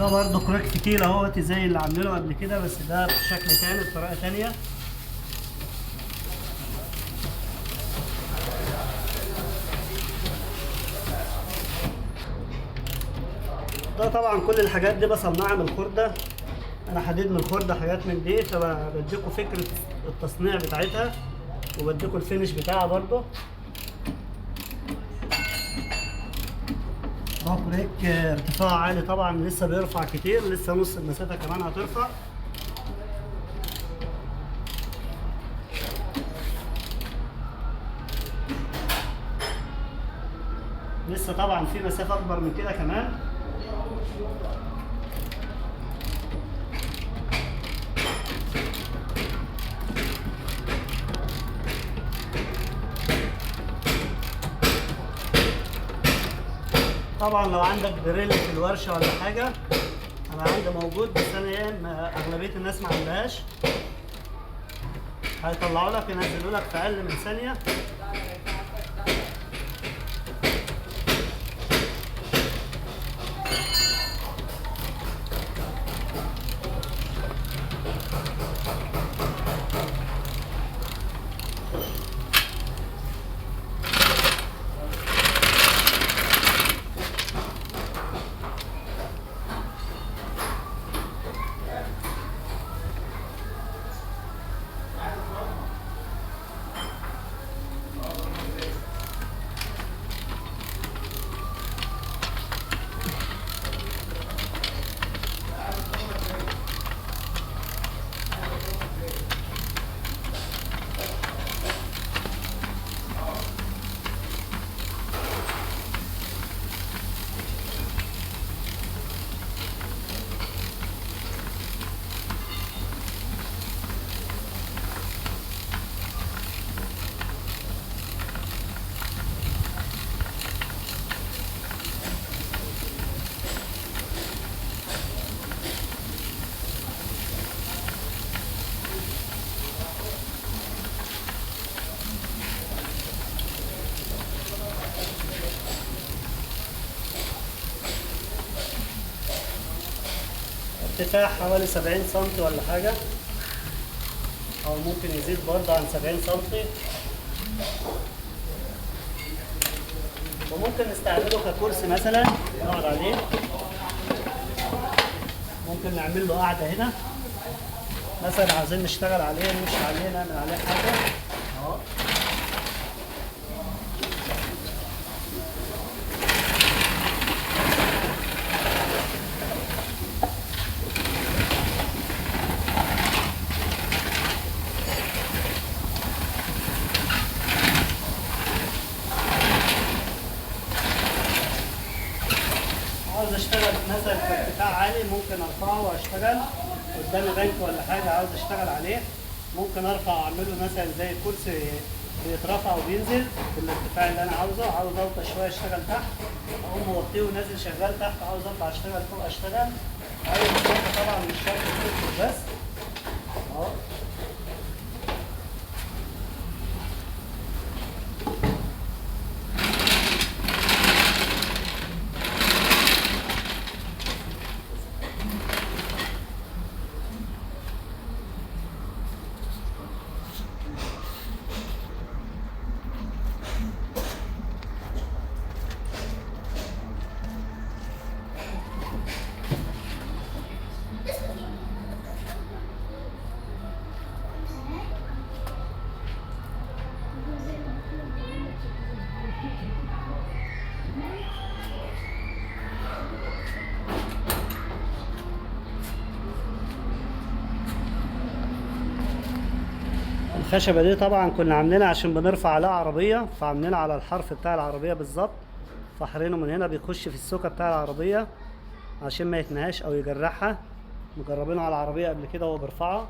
ده برضو كراك فتيل اهوت زي اللي عاملينه قبل كده، بس ده بشكل تاني بطريقه تانيه. ده طبعا كل الحاجات دي بصنعها من الخرده، انا حديد من الخرده، حاجات من دي، فبديكوا فكره التصنيع بتاعتها وبديكوا الفينش بتاعها برضو. ده كريك ارتفاع عالي طبعا، لسه بيرفع كتير، لسه نص المسافه كمان هترفع. لسه طبعا في مسافه اكبر من كده كمان. طبعا لو عندك دريل في الورشه ولا حاجه، انا عندي موجود، بس انا ايه اغلبيه الناس ما عندهاش. هيطلعوا لك ينزلوا لك في اقل من ثانيه. ارتفاع حوالي 70 سم ولا حاجة، أو ممكن يزيد برضه عن 70 سم. وممكن نستعمله ككرسي مثلا نقعد عليه، ممكن نعمل له قعدة هنا مثلا، عايزين نشتغل عليه نمشي عليه نعمل عليه حاجة اهو. عاوز اشتغل مثلا في ارتفاع عالي، ممكن ارفعه واشتغل قدامي بنك ولا حاجه عاوز اشتغل عليه، ممكن ارفع واعمله مثلا زي كرسي بيترفع وبينزل في الارتفاع اللي انا عاوزه. عاوز اوطى شويه اشتغل تحت، اقوم موطيه ونازل شغال تحت، عاوز اطلع اشتغل فوق اشتغل. اي مسافه طبعا مش شرط الكرسي بس اهو. الخشبة دي طبعا كنا عاملينها عشان بنرفع عليها عربية، فعاملينها على الحرف بتاع العربية بالظبط، فحرينه من هنا بيخش في السوكة بتاع العربية عشان ما يتنهاش او يجرحها. مجربينه على العربية قبل كده وهو بيرفعها.